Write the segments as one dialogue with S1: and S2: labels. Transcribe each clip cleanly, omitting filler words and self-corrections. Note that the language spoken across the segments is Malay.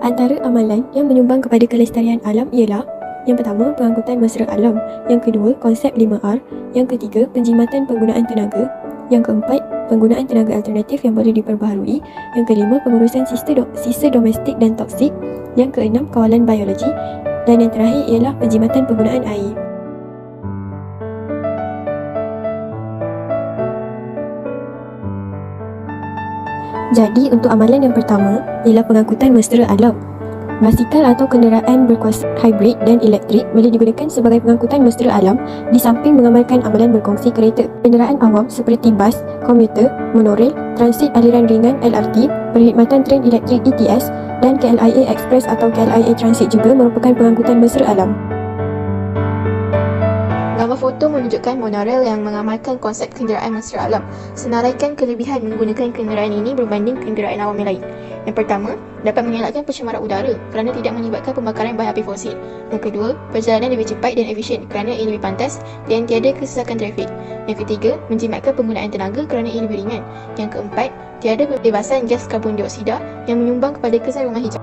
S1: Antara amalan yang menyumbang kepada kelestarian alam ialah: yang pertama, pengangkutan mesra alam; yang kedua, konsep 5R; yang ketiga, penjimatan penggunaan tenaga; yang keempat, penggunaan tenaga alternatif yang boleh diperbaharui; yang kelima, pengurusan sisa domestik dan toksik; yang keenam, kawalan biologi; dan yang terakhir ialah penjimatan penggunaan air. Jadi, untuk amalan yang pertama ialah pengangkutan mesra alam. Basikal atau kenderaan berkuasa hybrid dan elektrik boleh digunakan sebagai pengangkutan mesra alam di samping mengamalkan amalan berkongsi kereta. Kenderaan awam seperti bas, komuter, monorail, transit aliran ringan LRT, perkhidmatan tren elektrik ETS dan KLIA Express atau KLIA Transit juga merupakan pengangkutan mesra alam.
S2: Gambar foto menunjukkan monorail yang mengamalkan konsep kenderaan mesra alam. Senaraikan kelebihan menggunakan kenderaan ini berbanding kenderaan awam yang lain. Yang pertama, dapat mengelakkan pencemaran udara kerana tidak menyebabkan pembakaran bahan api fosil. Yang kedua, perjalanan lebih cepat dan efisien kerana ia lebih pantas dan tiada kesesakan trafik. Yang ketiga, menjimatkan penggunaan tenaga kerana ia lebih ringan. Yang keempat, tiada pembebasan gas karbon dioksida yang menyumbang kepada kesan rumah hijau.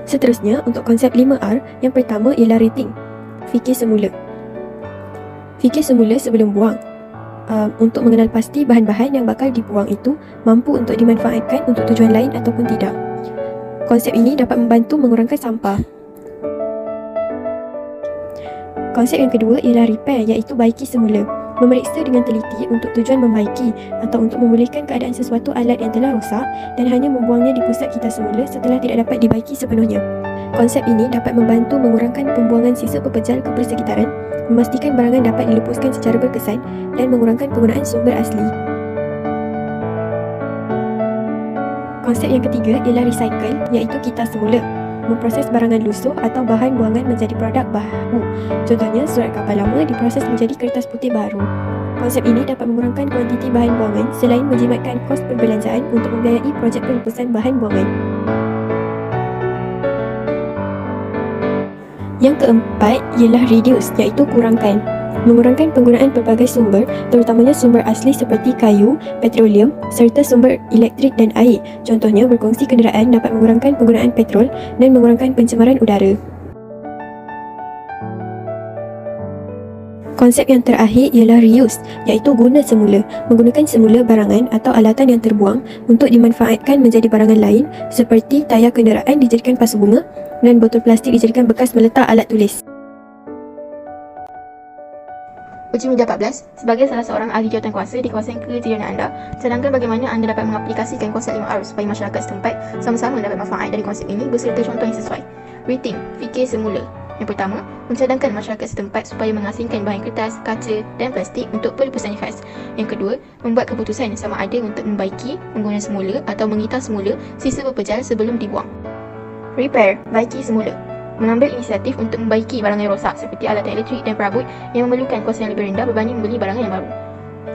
S1: Seterusnya, untuk konsep 5R, yang pertama ialah rating. Fikir semula. Fikir semula sebelum buang. Untuk mengenal pasti bahan-bahan yang bakal dibuang itu mampu untuk dimanfaatkan untuk tujuan lain ataupun tidak. Konsep ini dapat membantu mengurangkan sampah. Konsep yang kedua ialah repair, iaitu baiki semula. Memeriksa dengan teliti untuk tujuan membaiki atau untuk memulihkan keadaan sesuatu alat yang telah rosak dan hanya membuangnya di pusat kita semula setelah tidak dapat dibaiki sepenuhnya. Konsep ini dapat membantu mengurangkan pembuangan sisa pepejal ke persekitaran, memastikan barangan dapat dilepaskan secara berkesan dan mengurangkan penggunaan sumber asli. Konsep yang ketiga ialah recycle, iaitu kita semula. Memproses barangan lusuh atau bahan buangan menjadi produk baru. Contohnya, surat kapal lama diproses menjadi kertas putih baru. Konsep ini dapat mengurangkan kuantiti bahan buangan selain menjimatkan kos perbelanjaan untuk membiayai projek pelepasan bahan buangan. Yang keempat ialah reduce, iaitu kurangkan. Mengurangkan penggunaan pelbagai sumber, terutamanya sumber asli seperti kayu, petroleum serta sumber elektrik dan air. Contohnya, berkongsi kenderaan dapat mengurangkan penggunaan petrol dan mengurangkan pencemaran udara. Konsep yang terakhir ialah reuse, iaitu guna semula. Menggunakan semula barangan atau alatan yang terbuang untuk dimanfaatkan menjadi barangan lain seperti tayar kenderaan dijadikan pasu bunga dan botol plastik dijadikan bekas meletak alat tulis.
S2: Uji Media 14, sebagai salah seorang ahli jawatankuasa di kawasan kerjayaan anda, sedangkan bagaimana anda dapat mengaplikasikan konsep 5R supaya masyarakat setempat sama-sama dapat manfaat dari konsep ini beserta contoh yang sesuai. Rating, fikir semula. Yang pertama, mencadangkan masyarakat setempat supaya mengasingkan bahan kertas, kaca dan plastik untuk pelepasan khas. Yang kedua, membuat keputusan sama ada untuk membaiki, menggunakan semula atau mengitar semula sisa pepejal sebelum dibuang. Repair, baiki semula. Mengambil inisiatif untuk membaiki barang yang rosak seperti alat elektrik dan perabot yang memerlukan kos yang lebih rendah berbanding membeli barang yang baru.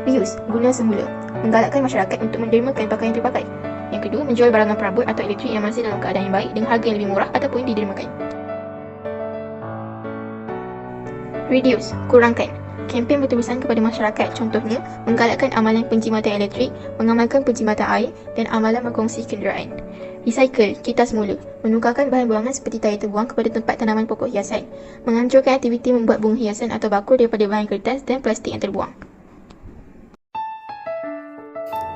S2: Reuse, guna semula. Menggalakkan masyarakat untuk mendermakan pakaian terpakai. Yang kedua, menjual barangan perabot atau elektrik yang masih dalam keadaan yang baik dengan harga yang lebih murah ataupun didermakan. Reduce, kurangkan. Kempen berterusan kepada masyarakat, contohnya menggalakkan amalan penjimatan elektrik, mengamalkan penjimatan air dan amalan berkongsi kenderaan. Recycle, kita semula. Menukarkan bahan buangan seperti tayar terbuang kepada tempat tanaman pokok hiasan. Menganjurkan aktiviti membuat bunga hiasan atau bakul daripada bahan kertas dan plastik yang terbuang.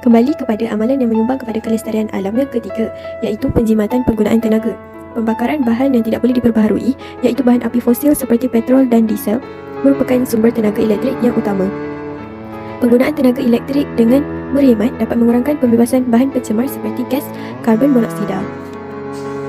S1: Kembali kepada amalan yang menyumbang kepada kelestarian alam yang ketiga, iaitu penjimatan penggunaan tenaga. Pembakaran bahan yang tidak boleh diperbaharui, iaitu bahan api fosil seperti petrol dan diesel, merupakan sumber tenaga elektrik yang utama. Penggunaan tenaga elektrik dengan berhemat dapat mengurangkan pembebasan bahan pencemar seperti gas karbon monoksida.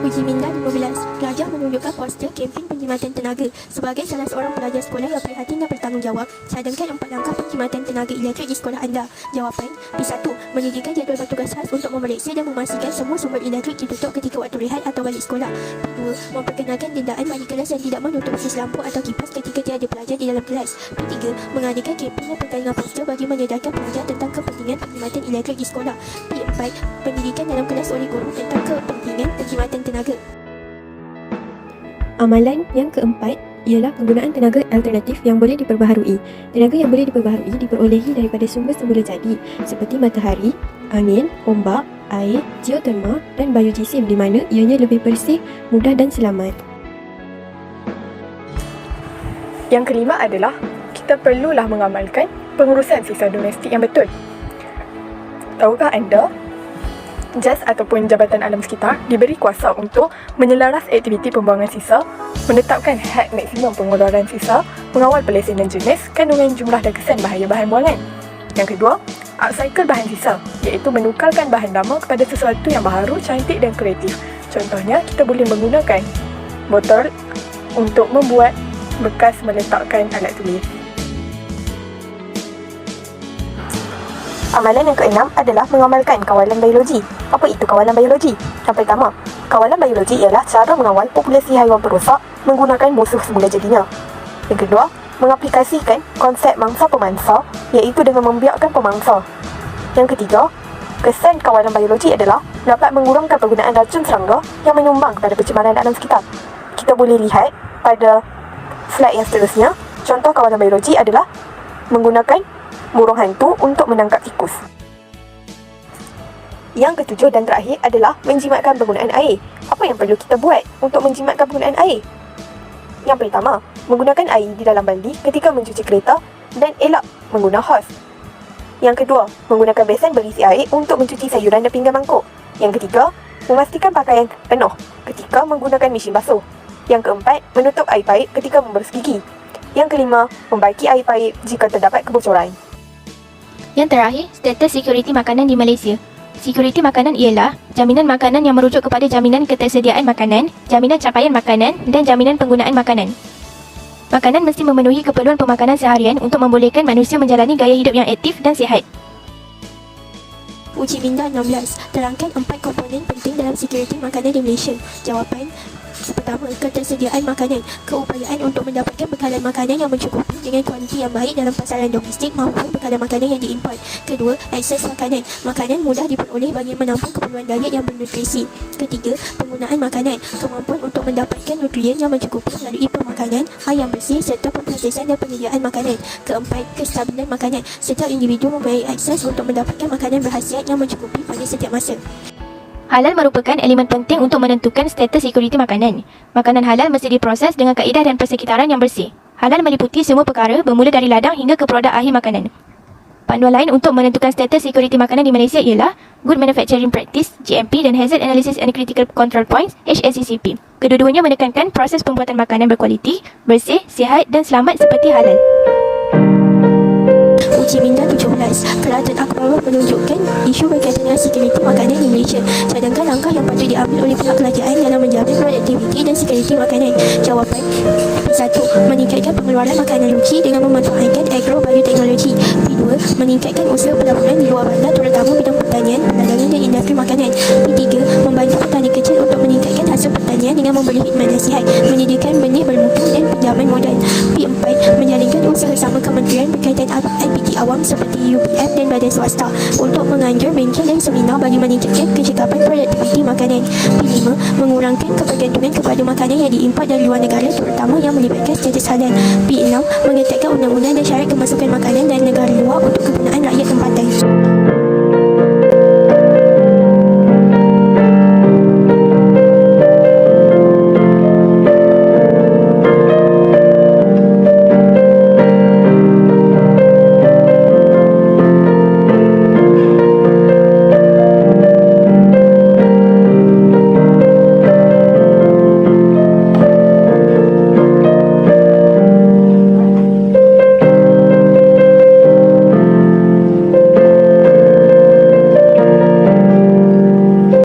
S3: Uji Minda 15. Pelajar menunjukkan poster kempen penjimatan tenaga. Sebagai salah seorang pelajar sekolah yang prihatin dan bertanggungjawab, cadangkan 4 langkah penjimatan tenaga elektrik di sekolah anda. Jawapan: P1. Menyediakan jadual bertugas khas untuk memeriksa dan memastikan semua sumber elektrik ditutup ketika waktu rehat atau balik sekolah. P2. Memperkenalkan dendaan bagi kelas yang tidak menutup sis lampu atau kipas ketika tiada pelajar di dalam kelas. P3. Mengadakan kempen dan pertandingan poster bagi menyedarkan pelajar tentang kepentingan penjimatan elektrik di sekolah. P4. Pendidikan dalam kelas oleh guru tentang kepentingan penjimatan tenaga.
S1: Amalan yang keempat ialah penggunaan tenaga alternatif yang boleh diperbaharui. Tenaga yang boleh diperbaharui diperolehi daripada sumber semula jadi seperti matahari, angin, ombak, air, geoterma dan biojisim di mana ianya lebih bersih, mudah dan selamat.
S4: Yang kelima adalah kita perlulah mengamalkan pengurusan sisa domestik yang betul. Tahukah anda, JAS ataupun Jabatan Alam Sekitar diberi kuasa untuk menyelaras aktiviti pembuangan sisa, menetapkan had maksimum pengeluaran sisa, mengawal pelesenan jenis, kandungan jumlah dan kesan bahaya bahan buangan. Yang kedua, upcycle bahan sisa, iaitu menukarkan bahan lama kepada sesuatu yang baharu, cantik dan kreatif. Contohnya, kita boleh menggunakan botol untuk membuat bekas meletakkan alat tulis. Amalan yang keenam adalah mengamalkan kawalan biologi. Apa itu kawalan biologi? Yang pertama, kawalan biologi ialah cara mengawal populasi haiwan perosak menggunakan musuh semula jadinya. Yang kedua, mengaplikasikan konsep mangsa pemangsa, iaitu dengan membiarkan pemangsa. Yang ketiga, kesan kawalan biologi adalah dapat mengurangkan penggunaan racun serangga yang menyumbang kepada pencemaran alam sekitar. Kita boleh lihat pada slide yang seterusnya, contoh kawalan biologi adalah menggunakan burung hantu untuk menangkap tikus. Yang ketujuh dan terakhir adalah menjimatkan penggunaan air. Apa yang perlu kita buat untuk menjimatkan penggunaan air? Yang pertama, menggunakan air di dalam baldi ketika mencuci kereta dan elak menggunakan hos. Yang kedua, menggunakan besen berisi air untuk mencuci sayuran dan pinggan mangkuk. Yang ketiga, memastikan pakaian penuh ketika menggunakan mesin basuh. Yang keempat, menutup air paip ketika memberus gigi. Yang kelima, membaiki air paip jika terdapat kebocoran.
S5: Yang terakhir, status sekuriti makanan di Malaysia. Sekuriti makanan ialah jaminan makanan yang merujuk kepada jaminan ketersediaan makanan, jaminan capaian makanan dan jaminan penggunaan makanan. Makanan mesti memenuhi keperluan pemakanan seharian untuk membolehkan manusia menjalani gaya hidup yang aktif dan sihat.
S3: Uji minda 16. Terangkan 4 komponen penting dalam sekuriti makanan di Malaysia. Jawapan: pertama, ketersediaan makanan. Keupayaan untuk mendapatkan bekalan makanan yang mencukupi dengan kualiti yang baik dalam pasaran domestik maupun bekalan makanan yang diimport. Kedua, akses makanan. Makanan mudah diperoleh bagi menampung keperluan diet yang bernutrisi. Ketiga, penggunaan makanan. Kemampuan untuk mendapatkan nutrien yang mencukupi melalui pemakanan, air yang bersih serta pemprosesan dan penyediaan makanan. Keempat, kestabilan makanan. Setiap individu mempunyai akses untuk mendapatkan makanan berkhasiat yang mencukupi pada setiap masa.
S5: Halal merupakan elemen penting untuk menentukan status sekuriti makanan. Makanan halal mesti diproses dengan kaedah dan persekitaran yang bersih. Halal meliputi semua perkara bermula dari ladang hingga ke produk akhir makanan. Panduan lain untuk menentukan status sekuriti makanan di Malaysia ialah Good Manufacturing Practice, GMP dan Hazard Analysis and Critical Control Points, HACCP. Kedua-duanya menekankan proses pembuatan makanan berkualiti, bersih, sihat dan selamat seperti halal.
S3: Uji minda 17. Kerajaan Akbar menunjukkan isu berkaitan dengan sekuriti makanan di Malaysia. Cadangkan langkah yang patut diambil oleh pihak kerajaan dalam menjamin produktiviti dan sekuriti makanan. Jawapan: 1. Meningkatkan pengeluaran makanan ruci dengan memanfaatkan agrobioteknologi. 2. Meningkatkan usaha pelaburan di luar bandar terutama bidang pertanian, perdagangan dan industri makanan. 3. Membantu petani kecil untuk meningkatkan hasil pertanian dengan membeli khidmat nasihat, menyediakan benih bermutu dan pinjaman moden. 4. Menjalinkan usaha sama kementerian berkaitan IPT awam seperti UPF dan badan swasta untuk menganjur bengkel dan seminar bagi meningkatkan kecekapan produktiviti makanan. 5. Mengurangkan kebergantungan kepada makanan yang diimport dari luar negara terutama yang melibatkan status halal. 6. Mengetatkan undang-undang dan syarat kemasukan makanan dari negara luar untuk kegunaan rakyat tempatan.